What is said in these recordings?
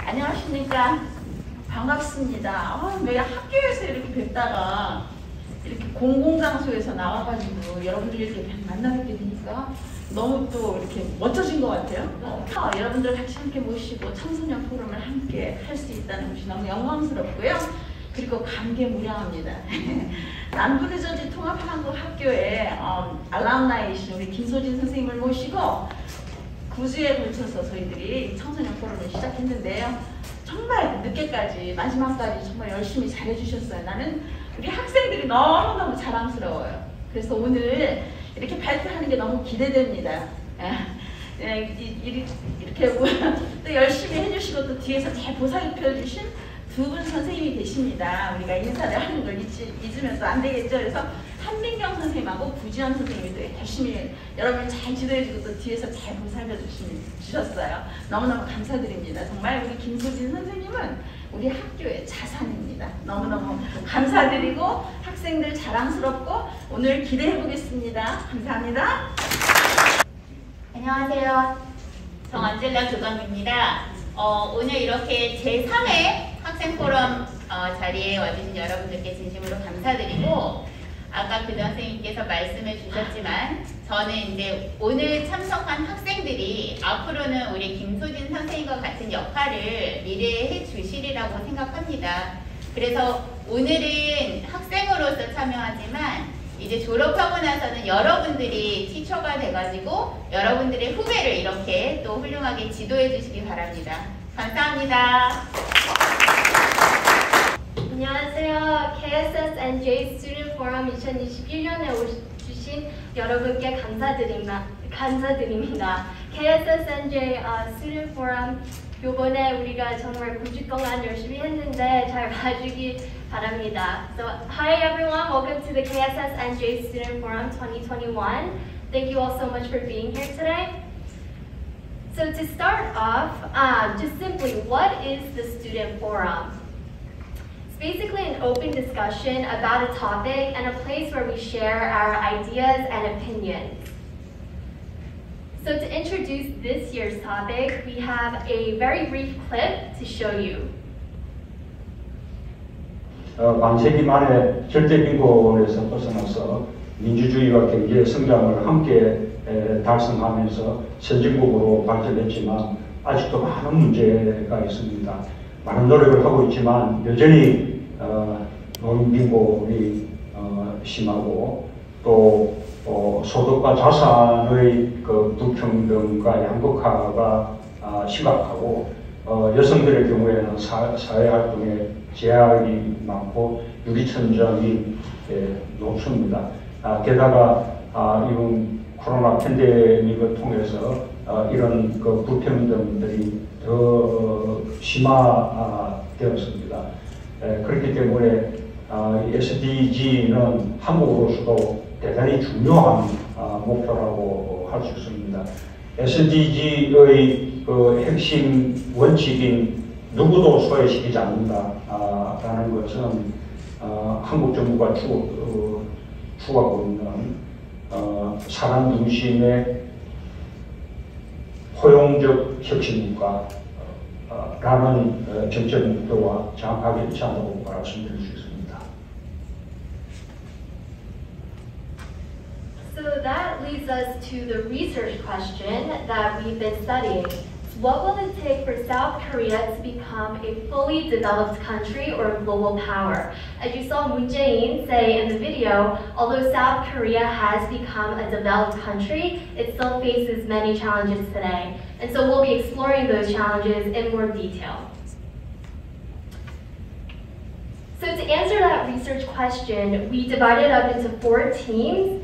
안녕하십니까. 반갑습니다. 왜 학교에서 이렇게 뵙다가 이렇게 공공장소에서 나와가지고 여러분들 이렇게 만나뵙게 되니까 너무 또 이렇게 멋져진 것 같아요. 여러분들 같이 함께 모시고 청소년 포럼을 함께 할 수 있다는 것이 너무 영광스럽고요. 그리고 감개무량합니다. 남부르저지 통합한국학교의 알람나이신 우리 김소진 선생님을 모시고 9주에 걸쳐서 저희들이 청소년 포럼을 시작했는데요. 정말 늦게까지 마지막까지 정말 열심히 잘해주셨어요. 나는 우리 학생들이 너무너무 자랑스러워요. 그래서 오늘 이렇게 발표하는 게 너무 기대됩니다. 이렇게 또 열심히 해주시고 또 뒤에서 잘 보살펴주신 두 분 선생님이 계십니다. 우리가 인사를 하는 걸 잊으면서 안 되겠죠. 그래서 한민경 선생님하고 구지연 선생님이 또 열심히 여러분을 잘 지도해주고 또 뒤에서 잘 보살펴주셨어요. 너무너무 감사드립니다. 정말 우리 김소진 선생님은 우리 학교의 자산입니다. 너무너무 감사드리고 학생들 자랑스럽고 오늘 기대해 보겠습니다. 감사합니다. 안녕하세요. 정안젤라 교감입니다. 오늘 이렇게 제3회 학생포럼 자리에 와주신 여러분들께 진심으로 감사드리고 아까 교장 선생님께서 말씀해 주셨지만 저는 이제 오늘 참석한 학생들이 앞으로는 우리 김소진 선생님과 같은 역할을 미래에 해 주시리라고 생각합니다. 그래서 오늘은 학생으로서 참여하지만 이제 졸업하고 나서는 여러분들이 티처가 돼가지고 여러분들의 후배를 이렇게 또 훌륭하게 지도해 주시기 바랍니다. 감사합니다. 안녕하세요. KSSNJ Student Forum 2021년에 오주신 여러분께 감사드립니다. KSSNJ Student Forum 요번에 우리가 정말 9주 동안 열심히 했는데 잘 봐주기 바랍니다. So, hi everyone, welcome to the KSSNJ Student Forum 2021. Thank you all so much for being here today. So to start off, just simply, what is the Student Forum? It's basically an open discussion about a topic and a place where we share our ideas and opinions. So to introduce this year's topic, we have a very brief clip to show you. 반세기 만에 절대 빈곤에서 벗어나서 민주주의와 경제의 성장을 함께 달성하면서 선진국으로 발전했지만 아직도 많은 문제가 있습니다. 많은 노력을 하고 있지만 여전히 노인빈곤이 심하고 또 소득과 자산의 그 불평등과 양극화가 심각하고 여성들의 경우에는 사회활동에 제약이 많고 유리천장이 높습니다. 게다가 이번 코로나 팬데믹을 통해서 이런 그 불평등들이 더 심화되었습니다. 그렇기 때문에 SDG는 한국으로서도 대단히 중요한 목표라고 할 수 있습니다. SDG의 그 핵심 원칙인 누구도 소외시키지 않는다라는 것은 한국 정부가 추구하고 있는 사람 중심의 포용적 혁신국가라는 정책 목표와 정확하게 일치한다고 말씀드릴 수 있습니다. So that leads us to the research question that we've been studying. What will it take for South Korea to become a fully developed country or a global power? As you saw Moon Jae-in say in the video, although South Korea has become a developed country, it still faces many challenges today. And so we'll be exploring those challenges in more detail. So to answer that research question, we divided up into 4 teams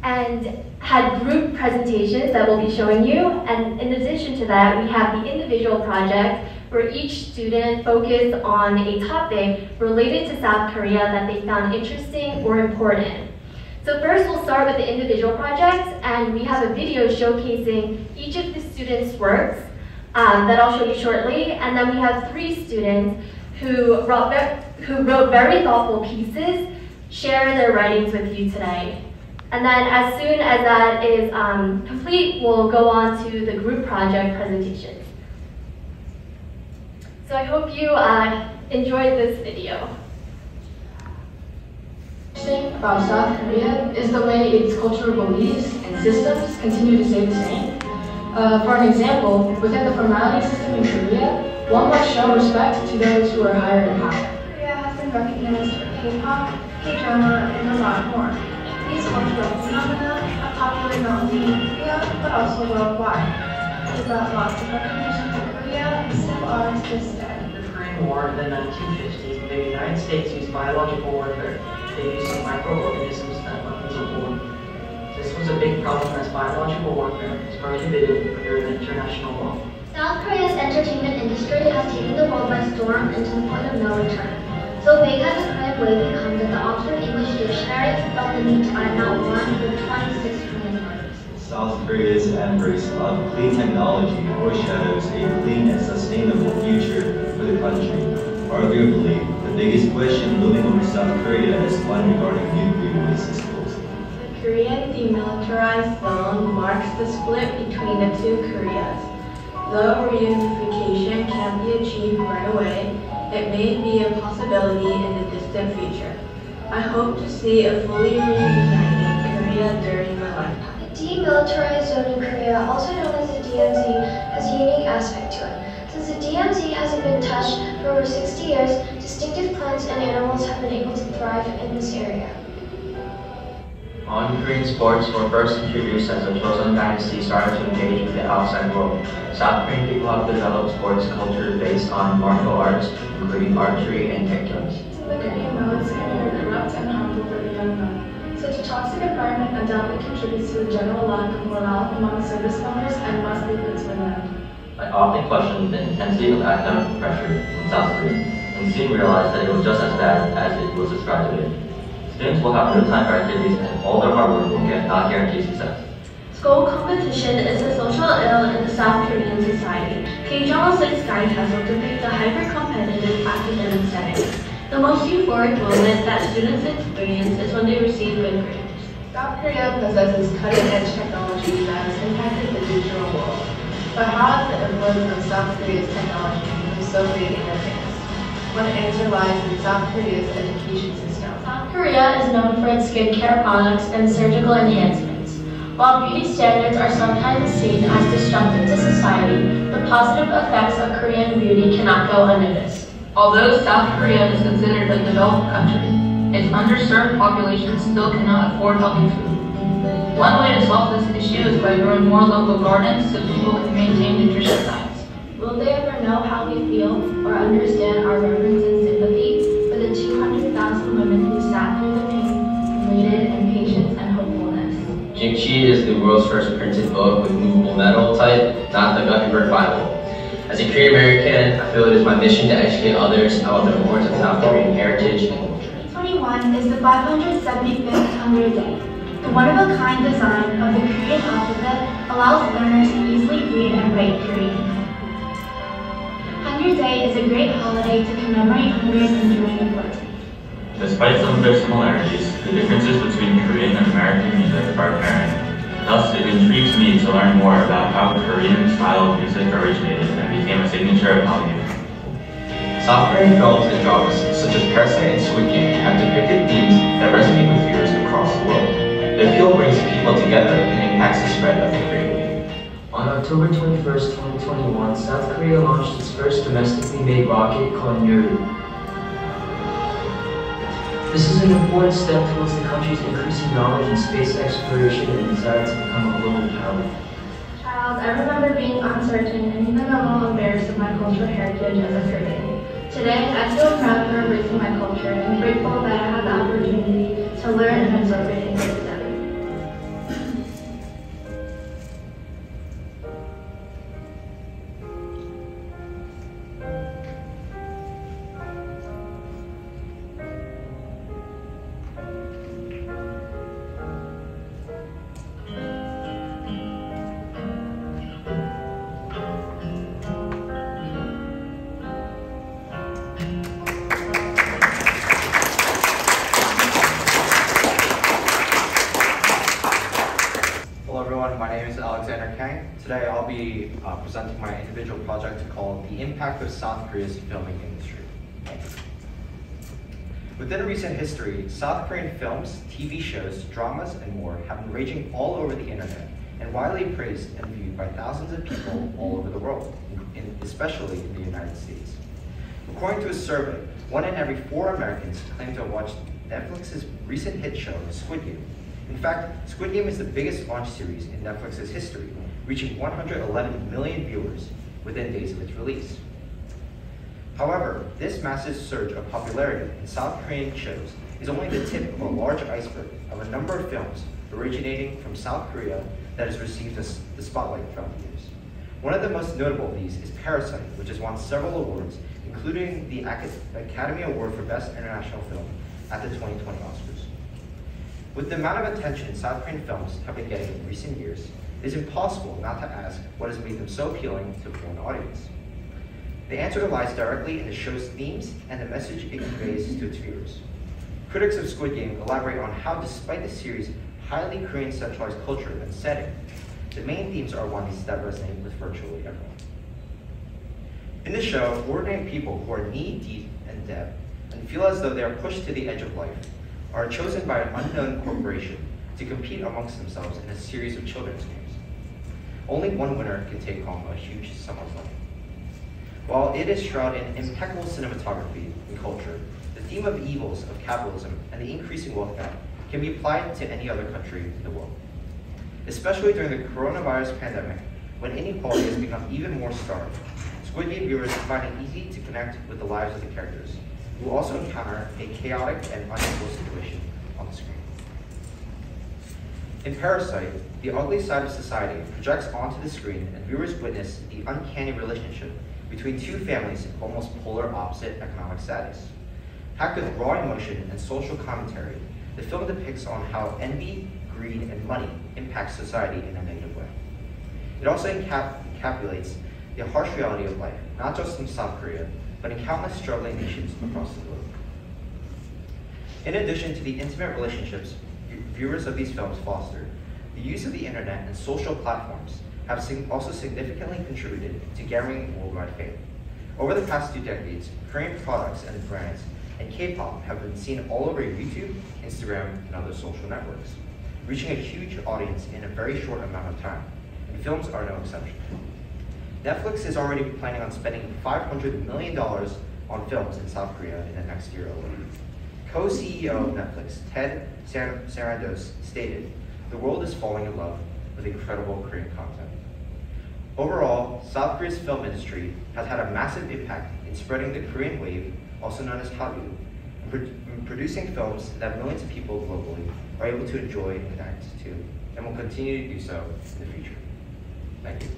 and had group presentations that we'll be showing you. And in addition to that, we have the individual project where each student focused on a topic related to South Korea that they found interesting or important. So first we'll start with the individual project, and we have a video showcasing each of the students' works that I'll show you shortly. And then we have 3 students who wrote very thoughtful pieces, share their writings with you today. And then as soon as that is complete, we'll go on to the group project presentations. So I hope you enjoyed this video. Interesting about South Korea is the way its cultural beliefs and systems continue to stay the same. For an example, within the formality system in Korea, one must show respect to those who are higher in power. Korea has been recognized for K-pop, K-drama, and a lot more. These cultural phenomena are popular not only in Korea, but also worldwide. They brought lots of recognition to Korea and still are to this day. In the Korean War in the 1950s, the United States used biological warfare. They used some microorganisms as weapons of war. This was a big problem as biological warfare is prohibited under the international law. South Korea's entertainment industry has taken the world by storm and to the point of no return. So big has the Korean wave become that the Oxford English Dictionary felt the need to find out one with 26 Korean words. South Korea's embrace of clean technology foreshadows a clean and sustainable future for the country. Arguably, the biggest question looming over South Korea is one regarding nuclear waste disposal. The Korean demilitarized zone marks the split between the two Koreas. Though reunification can't be achieved right away, it may be a possibility in the distant future. I hope to see a fully reunited Korea during my lifetime. The demilitarized zone in Korea, also known as the DMZ, has a unique aspect to it. Since the DMZ hasn't been touched for over 60 years, distinctive plants and animals have been able to thrive in this area. Modern Korean sports were first introduced as the Joseon dynasty started to engage with the outside world. South Korean people have developed sports culture based on martial arts, including archery and taekwondos. The Korean military are corrupt and harmful for the young men. Such a toxic environment undoubtedly contributes to the general lack of morale among service members and must be put to an end. I often questioned the intensity of academic pressure in South Korea and soon realized that it was just as bad as it was described to be. Students will have real-time activities and all their hard work will not guarantee success. School competition is a social ill in the South Korean society. K-drama Six Guys has depict a hyper-competitive academic setting. The most euphoric moment that students experience is when they receive good grades. South Korea possesses cutting-edge technology that has impacted the digital world. But how has the influence of South Korea's technology become so big and advanced? One answer lies in South Korea's education system. South Korea is known for its skincare products and surgical enhancements. While beauty standards are sometimes seen as destructive to society, the positive effects of Korean beauty cannot go unnoticed. Although South Korea is considered a developed country, its underserved population still cannot afford healthy food. One way to solve this issue is by growing more local gardens so people can maintain nutritious diets. Will they ever know how we feel or understand our reverence and sympathy for the 200,000 women who sat through the pain, waited in patience and hopefulness? Jingxi is the world's first printed book with movable metal type, not the Gutenberg Bible. As a Korean American, I feel it is my mission to educate others about the importance of South Korean heritage and culture. 2021 is the 575th Hangul Day. The one-of-a-kind design of the Korean alphabet allows learners to easily read and write Korean. Hangul Day is a great holiday to commemorate hunger's enduring birth. Despite some of their similarities, the differences between Korean and American music are apparent. Thus, it intrigues me to learn more about how Korean style of music originated and became a signature of Hallyu. South Korean films and dramas such as Parasite and Squid Game have depicted themes that resonate with viewers across the world. The appeal brings people together and impacts the spread of the Korean wave. On October 21st, 2021, South Korea launched its first domestically made rocket called Nuru. This is an important step towards the country's increasing knowledge in space exploration and desire to become a global power. Child, I remember being uncertain and even a little embarrassed of my cultural heritage as a Korean. Today, I feel proud for embracing my culture and grateful that I had the opportunity to learn and absorb it and grow together. Today I'll be presenting my individual project called The Impact of South Korea's Filming Industry. Within recent history, South Korean films, TV shows, dramas, and more have been raging all over the internet and widely praised and viewed by thousands of people all over the world, especially in the United States. According to a survey, 1 in every 4 Americans claim to have watched Netflix's recent hit show, Squid Game. In fact, Squid Game is the biggest launch series in Netflix's history, reaching 111 million viewers within days of its release. However, this massive surge of popularity in South Korean shows is only the tip of a large iceberg of a number of films originating from South Korea that has received the spotlight throughout the years. One of the most notable of these is Parasite, which has won several awards, including the Academy Award for Best International Film at the 2020 Oscars. With the amount of attention South Korean films have been getting in recent years, it is impossible not to ask what has made them so appealing to a foreign audience. The answer lies directly in the show's themes and the message it conveys to its viewers. Critics of Squid Game elaborate on how, despite the series' highly Korean-centralized culture and setting, the main themes are ones that resonate with virtually everyone. In the show, ordinary people who are knee-deep in debt and feel as though they are pushed to the edge of life are chosen by an unknown corporation to compete amongst themselves in a series of children's games. Only one winner can take home a huge sum of money. While it is shrouded in impeccable cinematography and culture, the theme of evils of capitalism and the increasing wealth gap can be applied to any other country in the world. Especially during the coronavirus pandemic, when inequality has become even more stark, Squid Game viewers find it easy to connect with the lives of the characters, who also encounter a chaotic and unequal situation on the screen. In Parasite, the ugly side of society projects onto the screen and viewers witness the uncanny relationship between two families of almost polar opposite economic status. Packed with raw emotion and social commentary, the film depicts on how envy, greed, and money impact society in a negative way. It also encapsulates the harsh reality of life, not just in South Korea, but in countless struggling nations across the globe. In addition to the intimate relationships viewers of these films foster, the use of the internet and social platforms have also significantly contributed to garnering worldwide fame. Over the past 2 decades, Korean products and brands and K-pop have been seen all over YouTube, Instagram, and other social networks, reaching a huge audience in a very short amount of time, and films are no exception. Netflix is already planning on spending $500 million on films in South Korea in the next year alone. Co-CEO of Netflix, Ted Sarandos, stated, "The world is falling in love with incredible Korean content." Overall, South Korea's film industry has had a massive impact in spreading the Korean wave, also known as Hallyu, and producing films that millions of people globally are able to enjoy and connect to, and will continue to do so in the future. Thank you.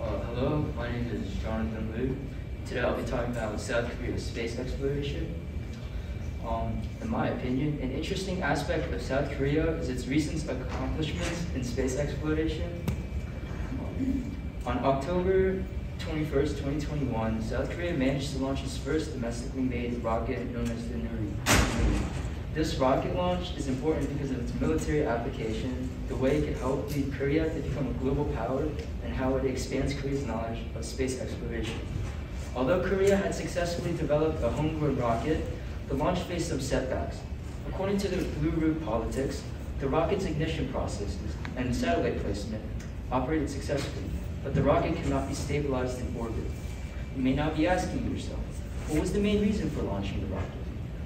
Hello, my name is Jonathan Liu. Today I'll be talking about South Korea's space exploration. In my opinion, an interesting aspect of South Korea is its recent accomplishments in space exploration. On October 21st, 2021, South Korea managed to launch its first domestically made rocket known as the Nuri. This rocket launch is important because of its military application, the way it could help lead Korea to become a global power, and how it expands Korea's knowledge of space exploration. Although Korea had successfully developed a homegrown rocket, the launch faced some setbacks. According to the Blue Route politics, the rocket's ignition processes and satellite placement operated successfully, but the rocket could not be stabilized in orbit. You may now be asking yourself, what was the main reason for launching the rocket?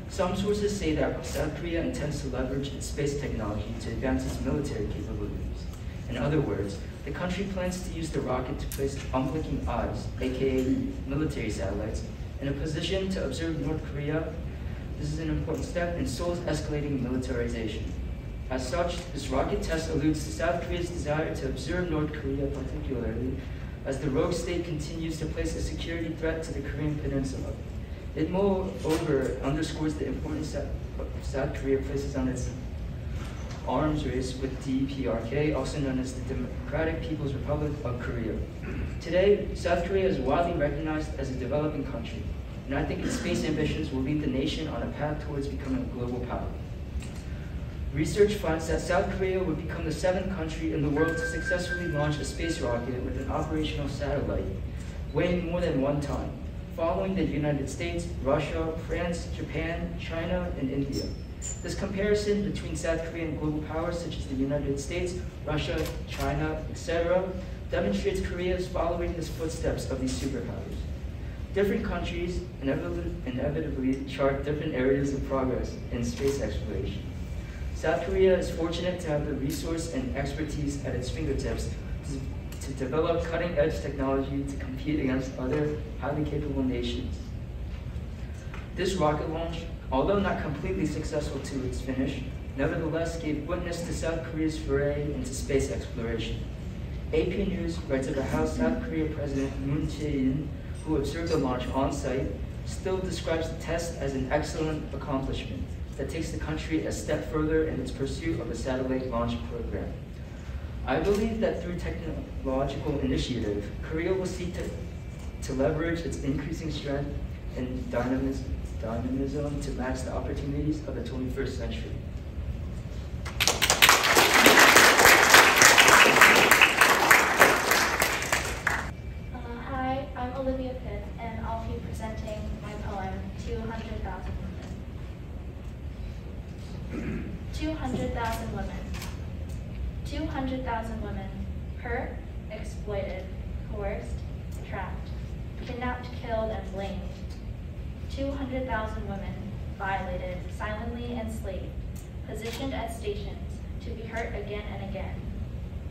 Some sources say that South Korea intends to leverage its space technology to advance its military capabilities. In other words, the country plans to use the rocket to place unblinking eyes, aka military satellites, in a position to observe North Korea. This is an important step in Seoul's escalating militarization. As such, this rocket test alludes to South Korea's desire to observe North Korea particularly, as the rogue state continues to place a security threat to the Korean peninsula. It moreover underscores the importance that South Korea places on its arms race with DPRK, also known as the Democratic People's Republic of Korea. Today, South Korea is widely recognized as a developing country, and I think its space ambitions will lead the nation on a path towards becoming a global power. Research finds that South Korea would become the 7th country in the world to successfully launch a space rocket with an operational satellite, weighing more than 1 ton, following the United States, Russia, France, Japan, China, and India. This comparison between South Korea and global powers such as the United States, Russia, China, etc. demonstrates Korea is following the footsteps of these superpowers. Different countries inevitably chart different areas of progress in space exploration. South Korea is fortunate to have the resource and expertise at its fingertips to develop cutting-edge technology to compete against other highly capable nations. This rocket launch, although not completely successful to its finish, nevertheless gave witness to South Korea's foray into space exploration. AP News writes about how South Korea President Moon Jae-in, who observed the launch on-site, still describes the test as an excellent accomplishment that takes the country a step further in its pursuit of a satellite launch program. I believe that through technological initiative, Korea will seek to leverage its increasing strength and dynamism to match the opportunities of the 21st century. Hi, I'm Olivia Pitt, and I'll be presenting my poem, 200,000 Women. 200,000 women. 200,000 women, hurt, exploited, coerced, trapped, kidnapped, killed, and blamed. 200,000 women, violated, silently enslaved, positioned at stations, to be hurt again and again.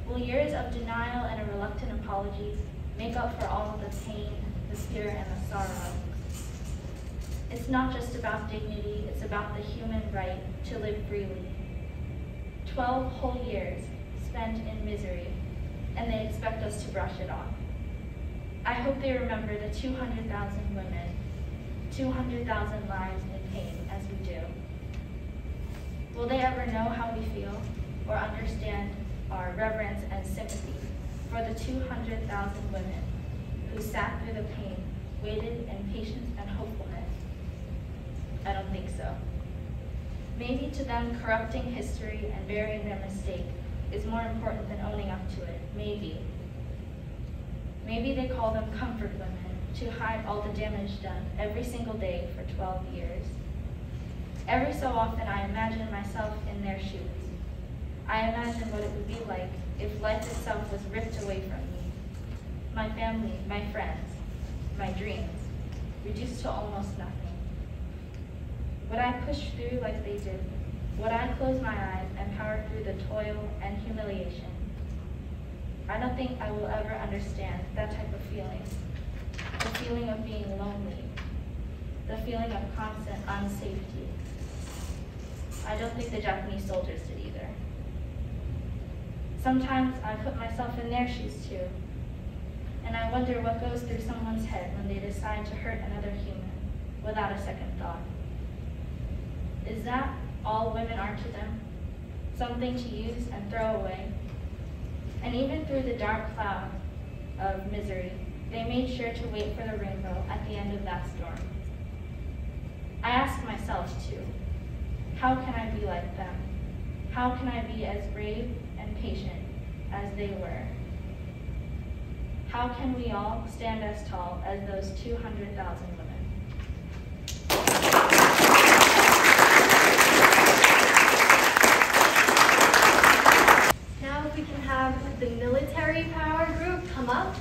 Will years of denial and a reluctant apology make up for all of the pain, the fear, and the sorrow? It's not just about dignity, it's about the human right to live freely. 12 whole years spent in misery, and they expect us to brush it off. I hope they remember the 200,000 women, 200,000 lives in pain as we do. Will they ever know how we feel or understand our reverence and sympathy for the 200,000 women who sat through the pain, waited in patience and hopefulness? I don't think so. Maybe to them, corrupting history and burying their mistake is more important than owning up to it. Maybe. Maybe they call them comfort women to hide all the damage done every single day for 12 years. Every so often I imagine myself in their shoes. I imagine what it would be like if life itself was ripped away from me. My family, my friends, my dreams, reduced to almost nothing. Would I push through like they did? Would I close my eyes and power through the toil and humiliation? I don't think I will ever understand that type of feeling. The feeling of being lonely. The feeling of constant unsafety. I don't think the Japanese soldiers did either. Sometimes I put myself in their shoes too, and I wonder what goes through someone's head when they decide to hurt another human without a second thought. Is that all women are to them? Something to use and throw away? And even through the dark cloud of misery, they made sure to wait for the rainbow at the end of that storm. I ask myself too, how can I be like them? How can I be as brave and patient as they were? How can we all stand as tall as those 200,000 women? Now we can have the military power group come up.